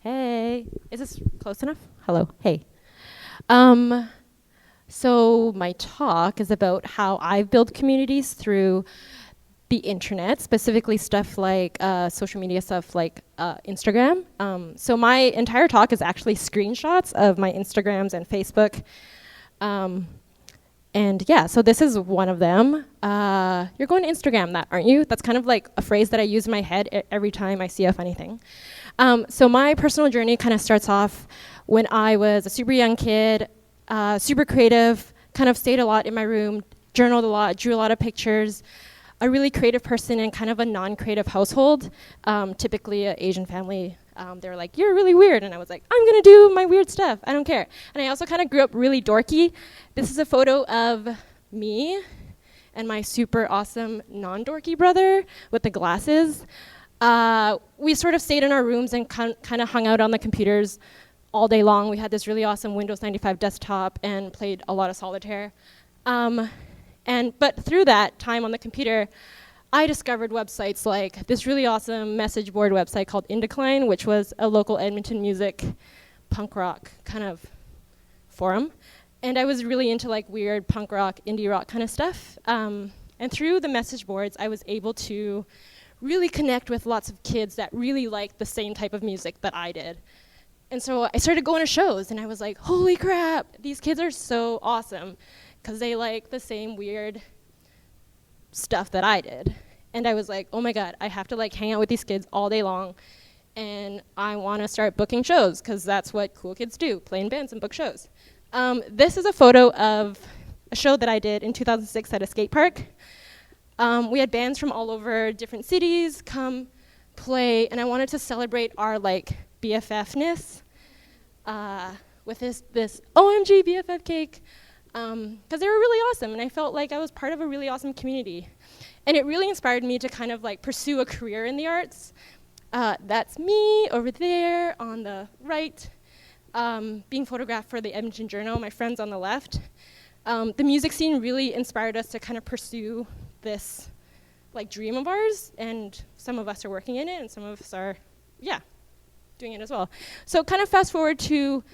Hey, is this close enough? Hello, hey. Um, so my talk is about how I've built communities through the internet, specifically stuff like social media stuff like Instagram. So my entire talk is actually screenshots of my Instagrams and Facebook. Um, and yeah, so this is one of them. You're going to Instagram that, aren't you? That's kind of like a phrase that I use in my head every time I see a funny thing. So my personal journey kind of starts off when I was a super young kid, super creative, kind of stayed a lot in my room, journaled a lot, drew a lot of pictures, a really creative person in kind of a non-creative household, typically an Asian family. They were like, you're really weird. And I was like, I'm going to do my weird stuff. I don't care. And I also kind of grew up really dorky. This is a photo of me and my super awesome non-dorky brother with the glasses. We sort of stayed in our rooms and kind of hung out on the computers all day long. We had this really awesome Windows 95 desktop and played a lot of solitaire. But through that time on the computer, I discovered websites like this really awesome message board website called Indecline, which was a local Edmonton music punk rock kind of forum. And I was really into like weird punk rock, indie rock kind of stuff. And through the message boards, I was able to really connect with lots of kids that really liked the same type of music that I did. And so I started going to shows, and I was like, holy crap, these kids are so awesome, because they like the same weird stuff that I did. And I was like, oh my god, I have to like hang out with these kids all day long, and I want to start booking shows, because that's what cool kids do, play in bands and book shows. This is a photo of a show that I did in 2006 at a skate park. We had bands from all over different cities come play, and I wanted to celebrate our like BFF-ness with this OMG BFF cake, because they were really awesome, and I felt like I was part of a really awesome community. And it really inspired me to kind of like pursue a career in the arts. That's me over there on the right, being photographed for the Edmonton Journal, my friends on the left. The music scene really inspired us to kind of pursue this like dream of ours, and some of us are working in it, and some of us are, doing it as well. So kind of fast forward to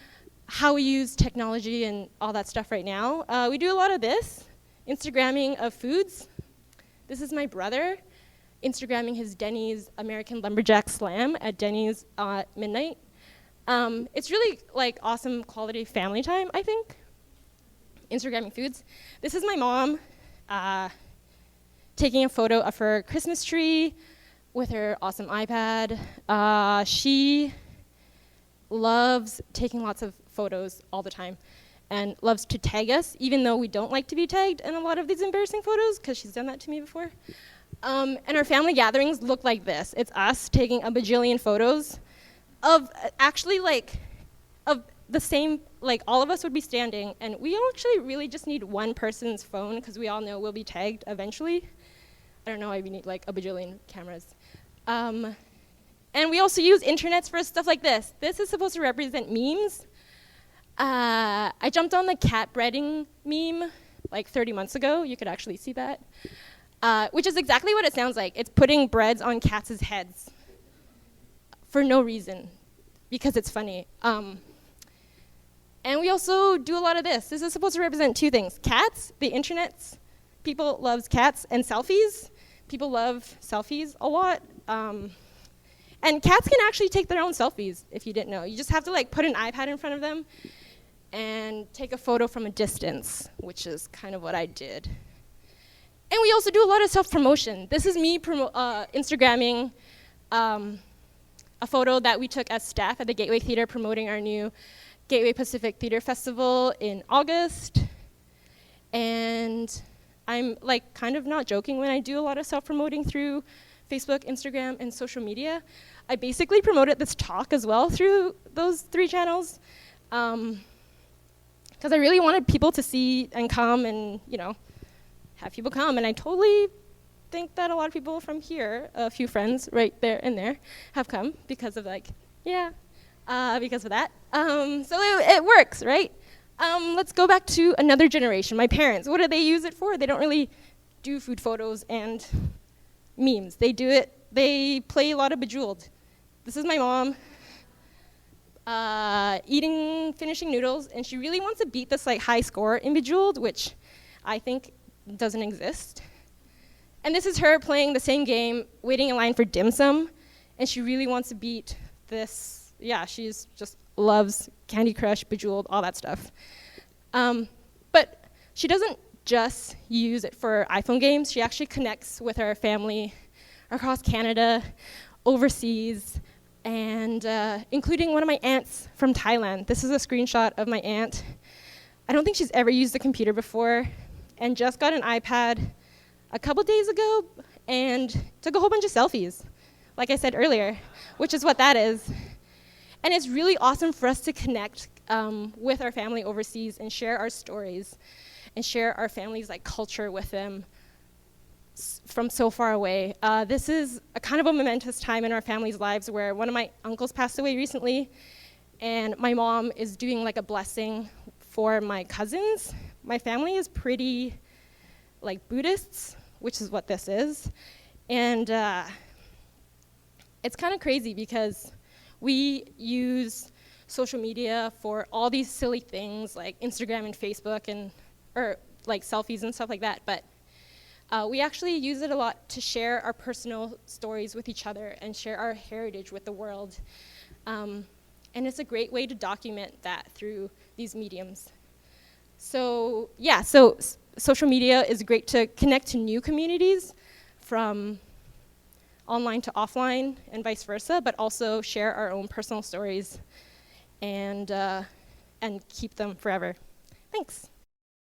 how we use technology and all that stuff right now. We do a lot of this, Instagramming of foods. This is my brother Instagramming his Denny's American Lumberjack Slam at Denny's midnight. It's really like awesome quality family time, I think. Instagramming foods. This is my mom taking a photo of her Christmas tree with her awesome iPad. She loves taking lots of photos all the time and loves to tag us, even though we don't like to be tagged in a lot of these embarrassing photos, because she's done that to me before. And our family gatherings look like this. It's us taking a bajillion photos of actually like, of the same, like all of us would be standing, and we actually really just need one person's phone, because we all know we'll be tagged eventually. I don't know why we need like a bajillion cameras. And we also use internets for stuff like this. This is supposed to represent memes. I jumped on the cat breading meme like 30 months ago. You could actually see that. Which is exactly what it sounds like. It's putting breads on cats' heads for no reason, because it's funny. And we also do a lot of this. This is supposed to represent two things. Cats, the internet's, people loves cats, and selfies. People love selfies a lot. And cats can actually take their own selfies, if you didn't know. You just have to like put an iPad in front of them and take a photo from a distance, which is kind of what I did. And we also do a lot of self-promotion. This is me Instagramming a photo that we took as staff at the Gateway Theatre, promoting our new Gateway Pacific Theatre Festival in August. And I'm like kind of not joking when I do a lot of self-promoting through Facebook, Instagram, and social media. I basically promoted this talk as well through those 3 channels, because I really wanted people to see and come and, have people come. And I totally think that a lot of people from here, a few friends right there and there, have come because of because of that. So it works, right? Let's go back to another generation, my parents. What do they use it for? They don't really do food photos and memes. They play a lot of Bejeweled. This is my mom finishing noodles, and she really wants to beat this like high score in Bejeweled, which I think doesn't exist. And this is her playing the same game, waiting in line for dim sum, and she really wants to beat this. Yeah, she's just loves Candy Crush, Bejeweled, all that stuff. But she doesn't just use it for iPhone games. She actually connects with her family across Canada, overseas, and including one of my aunts from Thailand. This is a screenshot of my aunt. I don't think she's ever used a computer before, and just got an iPad a couple days ago and took a whole bunch of selfies, like I said earlier, which is what that is. And it's really awesome for us to connect with our family overseas and share our stories and share our family's like culture with them from so far away. This is a kind of a momentous time in our family's lives where one of my uncles passed away recently, and my mom is doing like a blessing for my cousins. My family is pretty like Buddhists, which is what this is. And it's kind of crazy because we use social media for all these silly things like Instagram and Facebook and or like selfies and stuff like that, but we actually use it a lot to share our personal stories with each other and share our heritage with the world. And it's a great way to document that through these mediums. So yeah, social media is great to connect to new communities from online to offline and vice versa, but also share our own personal stories and keep them forever. Thanks.